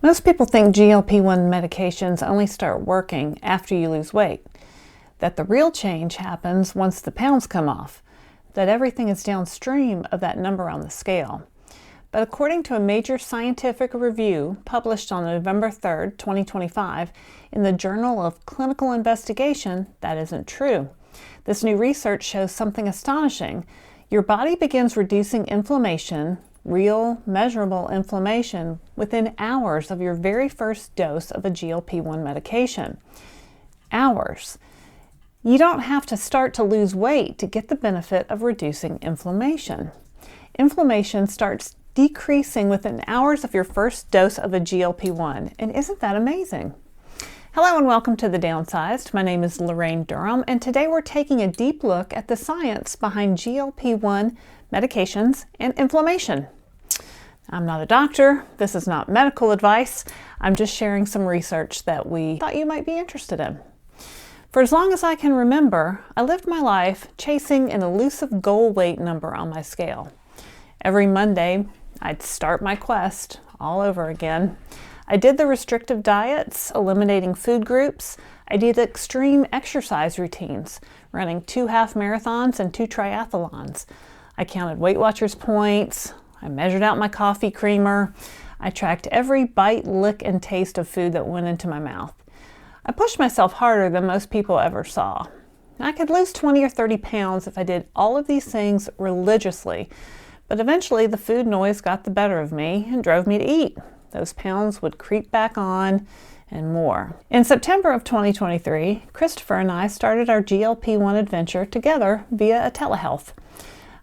Most people think GLP-1 medications only start working after you lose weight, that the real change happens once the pounds come off, that everything is downstream of that number on the scale. But according to a major scientific review published on November 3rd, 2025, in the Journal of Clinical Investigation, that isn't true. This new research shows something astonishing. Your body begins reducing inflammation, real, measurable inflammation, within hours of your very first dose of a GLP-1 medication. Hours. You don't have to start to lose weight to get the benefit of reducing inflammation. Inflammation starts decreasing within hours of your first dose of a GLP-1, and isn't that amazing? Hello and welcome to The Downsized. My name is Laraine Durham, and today we're taking a deep look at the science behind GLP-1 medications and inflammation. I'm not a doctor. This is not medical advice. I'm just sharing some research that we thought you might be interested in. For as long as I can remember, I lived my life chasing an elusive goal weight number on my scale. Every Monday, I'd start my quest all over again. I did the restrictive diets, eliminating food groups. I did extreme exercise routines, running 2 half marathons and 2 triathlons. I counted Weight Watchers points. I measured out my coffee creamer. I tracked every bite, lick, and taste of food that went into my mouth. I pushed myself harder than most people ever saw. I could lose 20 or 30 pounds if I did all of these things religiously, but eventually the food noise got the better of me and drove me to eat. Those pounds would creep back on and more. In September of 2023, Christopher and I started our GLP-1 adventure together via a telehealth.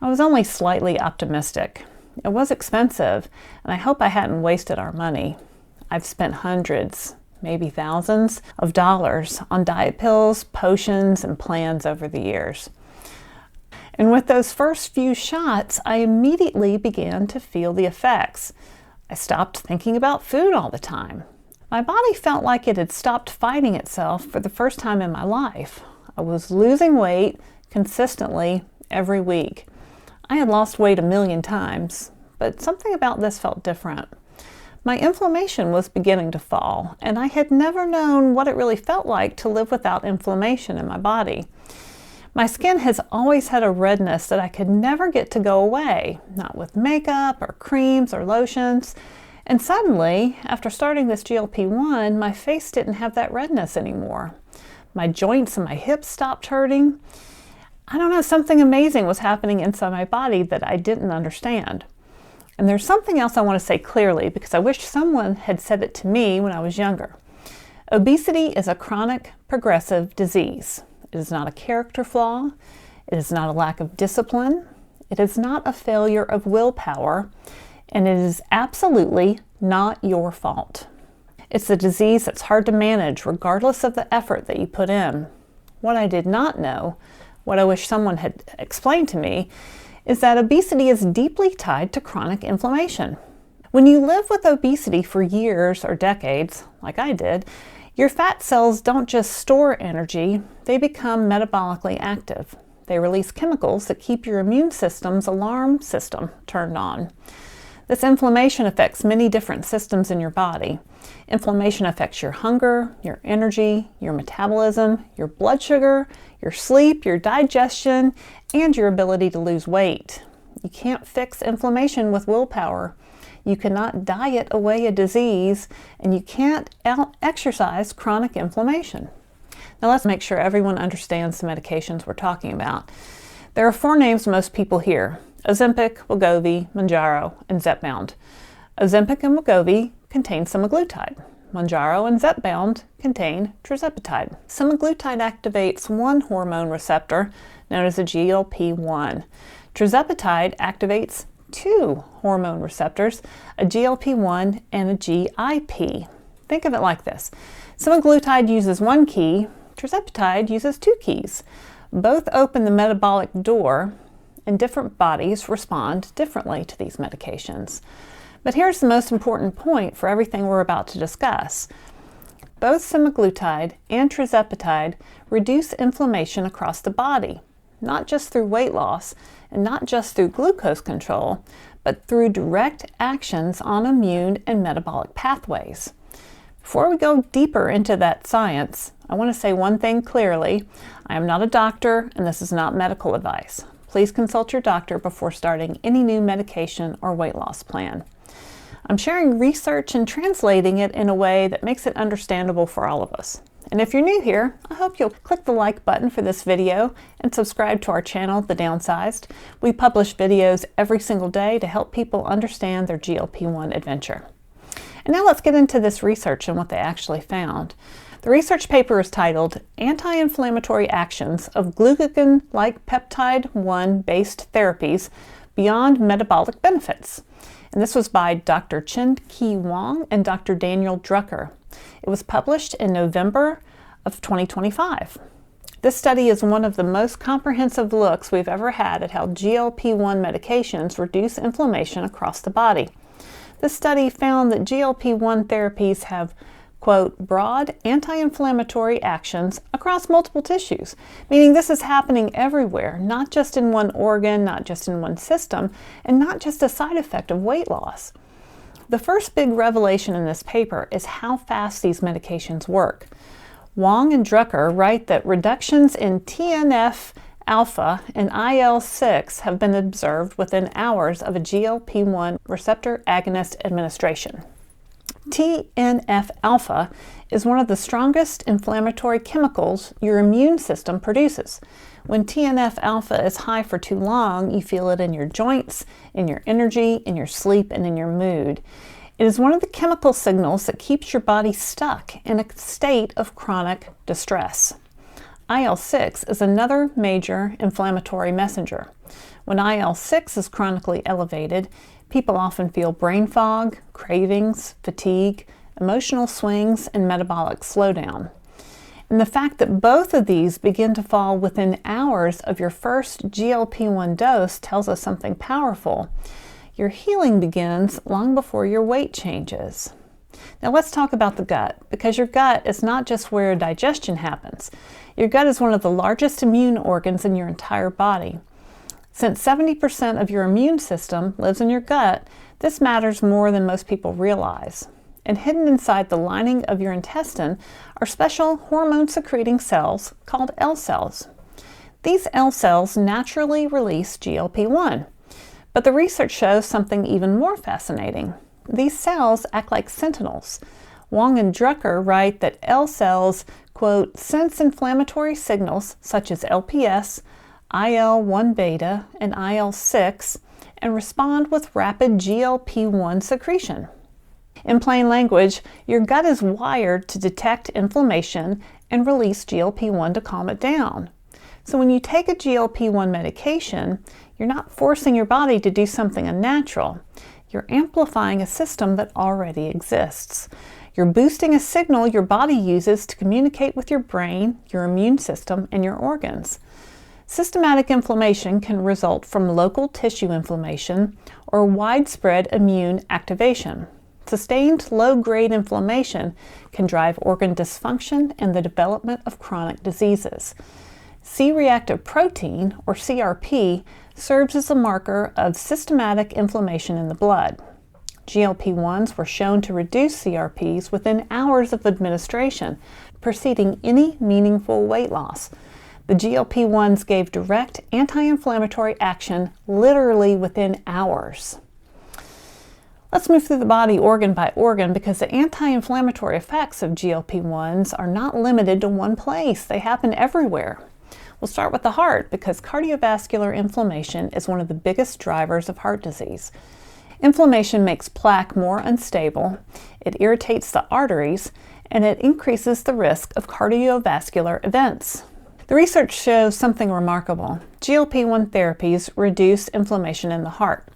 I was only slightly optimistic. It was expensive, and I hope I hadn't wasted our money. I've spent hundreds, maybe thousands of dollars on diet pills, potions, and plans over the years. And with those first few shots, I immediately began to feel the effects. I stopped thinking about food all the time. My body felt like it had stopped fighting itself for the first time in my life. I was losing weight consistently every week. I had lost weight 1,000,000 times, but something about this felt different. My inflammation was beginning to fall, and I had never known what it really felt like to live without inflammation in my body. My skin has always had a redness that I could never get to go away, not with makeup or creams or lotions. And suddenly, after starting this GLP-1, my face didn't have that redness anymore. My joints and my hips stopped hurting. I don't know, something amazing was happening inside my body that I didn't understand. And there's something else I want to say clearly because I wish someone had said it to me when I was younger. Obesity is a chronic, progressive disease. It is not a character flaw. It is not a lack of discipline. It is not a failure of willpower. And it is absolutely not your fault. It's a disease that's hard to manage regardless of the effort that you put in. What I did not know, what I wish someone had explained to me, is that obesity is deeply tied to chronic inflammation. When you live with obesity for years or decades, like I did, your fat cells don't just store energy, they become metabolically active. They release chemicals that keep your immune system's alarm system turned on. This inflammation affects many different systems in your body. Inflammation affects your hunger, your energy, your metabolism, your blood sugar, your sleep, your digestion, and your ability to lose weight. You can't fix inflammation with willpower. You cannot diet away a disease, and you can't out-exercise chronic inflammation. Now let's make sure everyone understands the medications we're talking about. There are 4 names most people hear: Ozempic, Wegovy, Mounjaro, and Zepbound. Ozempic and Wegovy contain semaglutide. Mounjaro and Zepbound contain tirzepatide. Semaglutide activates one hormone receptor known as a GLP-1. Tirzepatide activates 2 hormone receptors, a GLP-1 and a GIP. Think of it like this. Semaglutide uses 1 key, tirzepatide uses 2 keys. Both open the metabolic door, and different bodies respond differently to these medications. But here's the most important point for everything we're about to discuss. Both semaglutide and tirzepatide reduce inflammation across the body, not just through weight loss and not just through glucose control, but through direct actions on immune and metabolic pathways. Before we go deeper into that science, I want to say one thing clearly. I am not a doctor, and this is not medical advice. Please consult your doctor before starting any new medication or weight loss plan. I'm sharing research and translating it in a way that makes it understandable for all of us. And if you're new here, I hope you'll click the like button for this video and subscribe to our channel, The Downsized. We publish videos every single day to help people understand their GLP-1 adventure. And now let's get into this research and what they actually found. The research paper is titled Anti-Inflammatory Actions of Glucagon-like Peptide-1 Based Therapies Beyond Metabolic Benefits. And this was by Dr. Chen-Qi Wang and Dr. Daniel Drucker. It was published in November of 2025. This study is one of the most comprehensive looks we've ever had at how GLP-1 medications reduce inflammation across the body. This study found that GLP-1 therapies have, quote, broad anti-inflammatory actions across multiple tissues, meaning this is happening everywhere, not just in one organ, not just in one system, and not just a side effect of weight loss. The first big revelation in this paper is how fast these medications work. Wang and Drucker write that reductions in TNF-alpha and IL-6 have been observed within hours of a GLP-1 receptor agonist administration. TNF-alpha is one of the strongest inflammatory chemicals your immune system produces. When TNF-alpha is high for too long, you feel it in your joints, in your energy, in your sleep, and in your mood. It is one of the chemical signals that keeps your body stuck in a state of chronic distress. IL-6 is another major inflammatory messenger. When IL-6 is chronically elevated, people often feel brain fog, cravings, fatigue, emotional swings, and metabolic slowdown. And the fact that both of these begin to fall within hours of your first GLP-1 dose tells us something powerful. Your healing begins long before your weight changes. Now let's talk about the gut, because your gut is not just where digestion happens. Your gut is one of the largest immune organs in your entire body. Since 70% of your immune system lives in your gut, this matters more than most people realize. And hidden inside the lining of your intestine are special hormone-secreting cells called L cells. These L cells naturally release GLP-1. But the research shows something even more fascinating. These cells act like sentinels. Wang and Drucker write that L cells, quote, sense inflammatory signals such as LPS, IL-1 beta, and IL-6, and respond with rapid GLP-1 secretion. In plain language, your gut is wired to detect inflammation and release GLP-1 to calm it down. So when you take a GLP-1 medication, you're not forcing your body to do something unnatural. You're amplifying a system that already exists. You're boosting a signal your body uses to communicate with your brain, your immune system, and your organs. Systematic inflammation can result from local tissue inflammation or widespread immune activation. Sustained low-grade inflammation can drive organ dysfunction and the development of chronic diseases. C-reactive protein, or CRP, serves as a marker of systematic inflammation in the blood. GLP-1s were shown to reduce CRPs within hours of administration, preceding any meaningful weight loss. The GLP-1s gave direct anti-inflammatory action literally within hours. Let's move through the body organ by organ, because the anti-inflammatory effects of GLP-1s are not limited to one place. They happen everywhere. We'll start with the heart, because cardiovascular inflammation is one of the biggest drivers of heart disease. Inflammation makes plaque more unstable, it irritates the arteries, and it increases the risk of cardiovascular events. The research shows something remarkable. GLP-1 therapies reduce inflammation in the heart.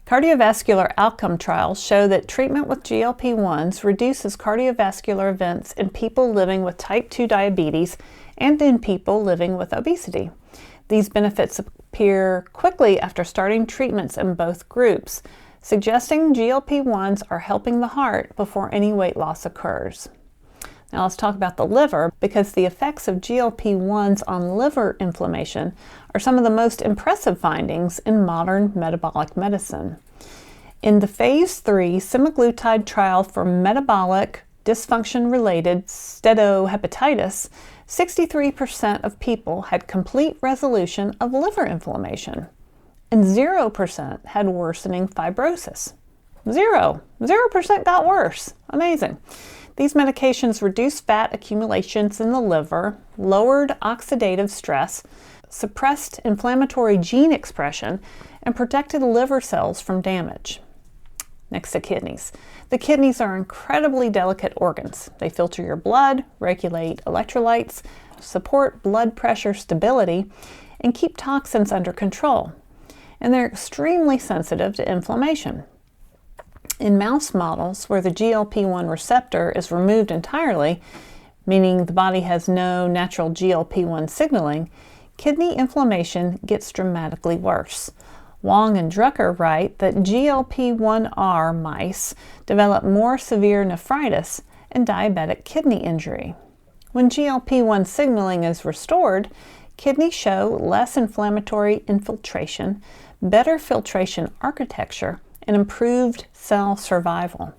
Cardiovascular outcome trials show that treatment with GLP-1s reduces cardiovascular events in people living with type 2 diabetes and in people living with obesity. These benefits appear quickly after starting treatments in both groups, suggesting GLP-1s are helping the heart before any weight loss occurs. Now let's talk about the liver, because the effects of GLP-1s on liver inflammation are some of the most impressive findings in modern metabolic medicine. In the phase 3 semaglutide trial for metabolic dysfunction-related steatohepatitis, 63% of people had complete resolution of liver inflammation, and 0% had worsening fibrosis. 0% got worse. Amazing. These medications reduced fat accumulations in the liver, lowered oxidative stress, suppressed inflammatory gene expression, and protected liver cells from damage. Next to kidneys. The kidneys are incredibly delicate organs. They filter your blood, regulate electrolytes, support blood pressure stability, and keep toxins under control. And they're extremely sensitive to inflammation. In mouse models where the GLP-1 receptor is removed entirely, meaning the body has no natural GLP-1 signaling, kidney inflammation gets dramatically worse. Wong and Drucker write that GLP-1R mice develop more severe nephritis and diabetic kidney injury. When GLP-1 signaling is restored, kidneys show less inflammatory infiltration, better filtration architecture, and improved cell survival.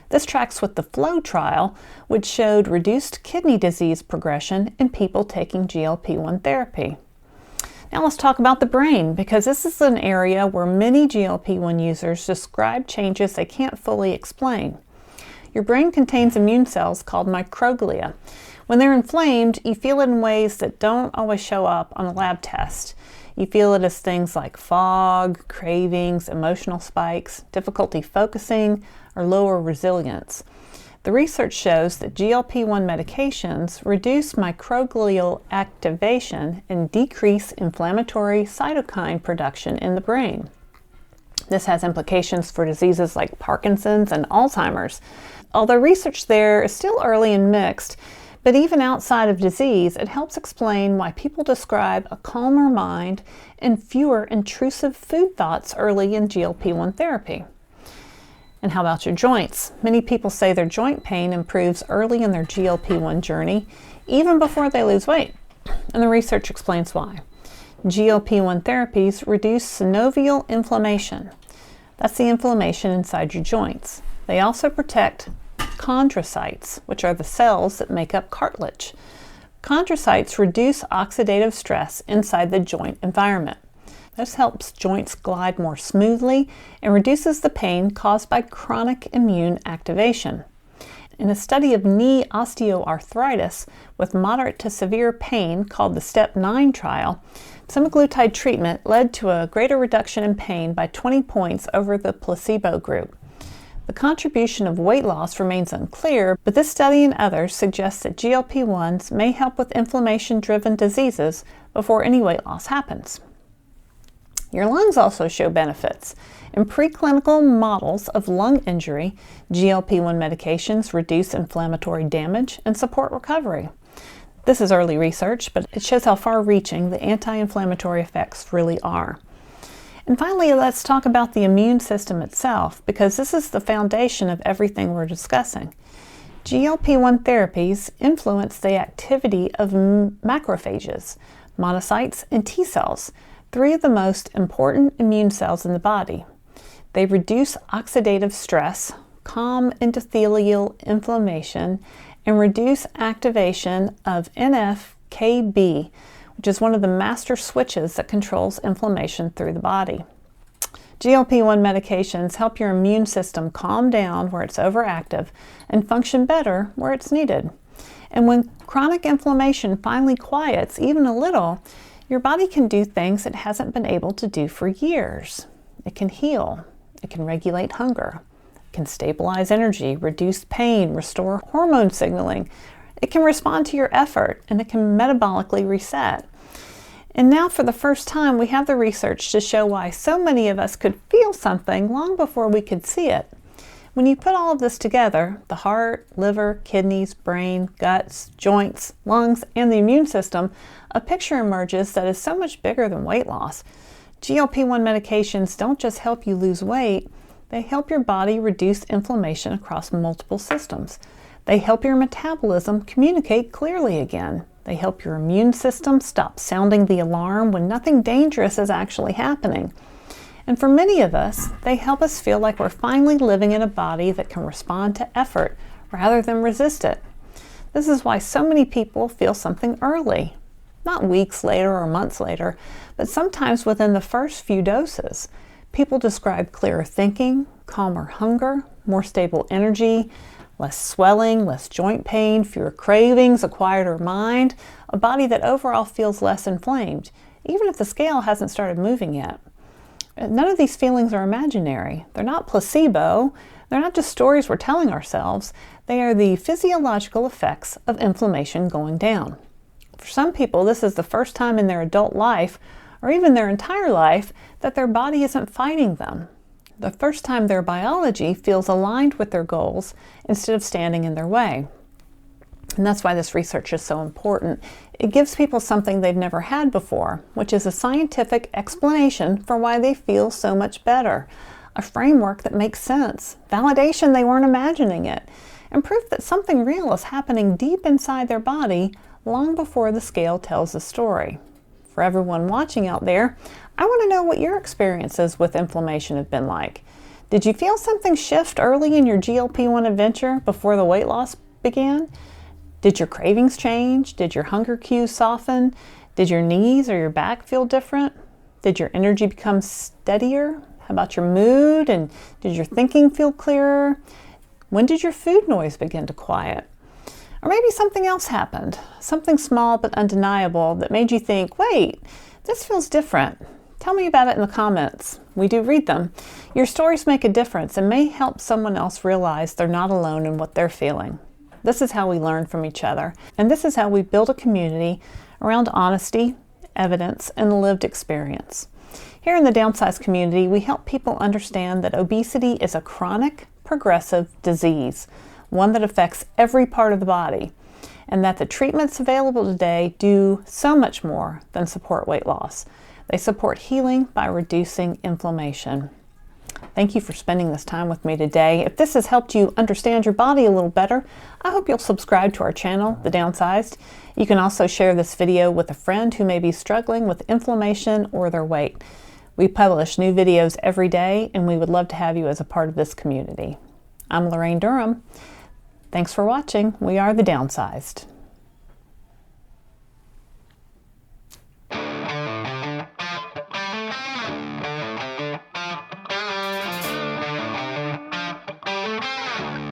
This tracks with the FLOW trial, which showed reduced kidney disease progression in people taking GLP-1 therapy. Now let's talk about the brain, because this is an area where many GLP-1 users describe changes they can't fully explain. Your brain contains immune cells called microglia. When they're inflamed, you feel it in ways that don't always show up on a lab test. You feel it as things like fog, cravings, emotional spikes, difficulty focusing, or lower resilience. The research shows that GLP-1 medications reduce microglial activation and decrease inflammatory cytokine production in the brain. This has implications for diseases like Parkinson's and Alzheimer's. Although research there is still early and mixed, but even outside of disease, it helps explain why people describe a calmer mind and fewer intrusive food thoughts early in GLP-1 therapy. And how about your joints? Many people say their joint pain improves early in their GLP-1 journey, even before they lose weight. And the research explains why. GLP-1 therapies reduce synovial inflammation. That's the inflammation inside your joints. They also protect chondrocytes, which are the cells that make up cartilage. Chondrocytes reduce oxidative stress inside the joint environment. This helps joints glide more smoothly and reduces the pain caused by chronic immune activation. In a study of knee osteoarthritis with moderate to severe pain called the STEP 9 trial, semaglutide treatment led to a greater reduction in pain by 20 points over the placebo group. The contribution of weight loss remains unclear, but this study and others suggest that GLP-1s may help with inflammation-driven diseases before any weight loss happens. Your lungs also show benefits. In preclinical models of lung injury, GLP-1 medications reduce inflammatory damage and support recovery. This is early research, but it shows how far-reaching the anti-inflammatory effects really are. And finally, let's talk about the immune system itself, because this is the foundation of everything we're discussing. GLP-1 therapies influence the activity of macrophages, monocytes, and T cells, three of the most important immune cells in the body. They reduce oxidative stress, calm endothelial inflammation, and reduce activation of NF-κB, which is one of the master switches that controls inflammation through the body. GLP-1 medications help your immune system calm down where it's overactive and function better where it's needed. And when chronic inflammation finally quiets, even a little, your body can do things it hasn't been able to do for years. It can heal. It can regulate hunger. It can stabilize energy, reduce pain, restore hormone signaling. It can respond to your effort, and it can metabolically reset. And now for the first time, we have the research to show why so many of us could feel something long before we could see it. When you put all of this together, the heart, liver, kidneys, brain, guts, joints, lungs, and the immune system, a picture emerges that is so much bigger than weight loss. GLP-1 medications don't just help you lose weight, they help your body reduce inflammation across multiple systems. They help your metabolism communicate clearly again. They help your immune system stop sounding the alarm when nothing dangerous is actually happening. And for many of us, they help us feel like we're finally living in a body that can respond to effort rather than resist it. This is why so many people feel something early, not weeks later or months later, but sometimes within the first few doses. People describe clearer thinking, calmer hunger, more stable energy, less swelling, less joint pain, fewer cravings, a quieter mind, a body that overall feels less inflamed, even if the scale hasn't started moving yet. None of these feelings are imaginary. They're not placebo. They're not just stories we're telling ourselves. They are the physiological effects of inflammation going down. For some people, this is the first time in their adult life, or even their entire life, that their body isn't fighting them. The first time their biology feels aligned with their goals instead of standing in their way. And that's why this research is so important. It gives people something they've never had before, which is a scientific explanation for why they feel so much better. A framework that makes sense, validation they weren't imagining it, and proof that something real is happening deep inside their body long before the scale tells the story. For everyone watching out there, I want to know what your experiences with inflammation have been like. Did you feel something shift early in your GLP-1 adventure before the weight loss began? Did your cravings change? Did your hunger cues soften? Did your knees or your back feel different? Did your energy become steadier? How about your mood? And did your thinking feel clearer? When did your food noise begin to quiet? Or maybe something else happened, something small but undeniable that made you think, wait, this feels different. Tell me about it in the comments. We do read them. Your stories make a difference and may help someone else realize they're not alone in what they're feeling. This is how we learn from each other, and this is how we build a community around honesty, evidence, and lived experience. Here in the Downsize community, we help people understand that obesity is a chronic, progressive disease, one that affects every part of the body, and that the treatments available today do so much more than support weight loss. They support healing by reducing inflammation. Thank you for spending this time with me today. If this has helped you understand your body a little better, I hope you'll subscribe to our channel, The Downsized. You can also share this video with a friend who may be struggling with inflammation or their weight. We publish new videos every day, and we would love to have you as a part of this community. I'm Laraine Durham. Thanks for watching. We are The Downsized.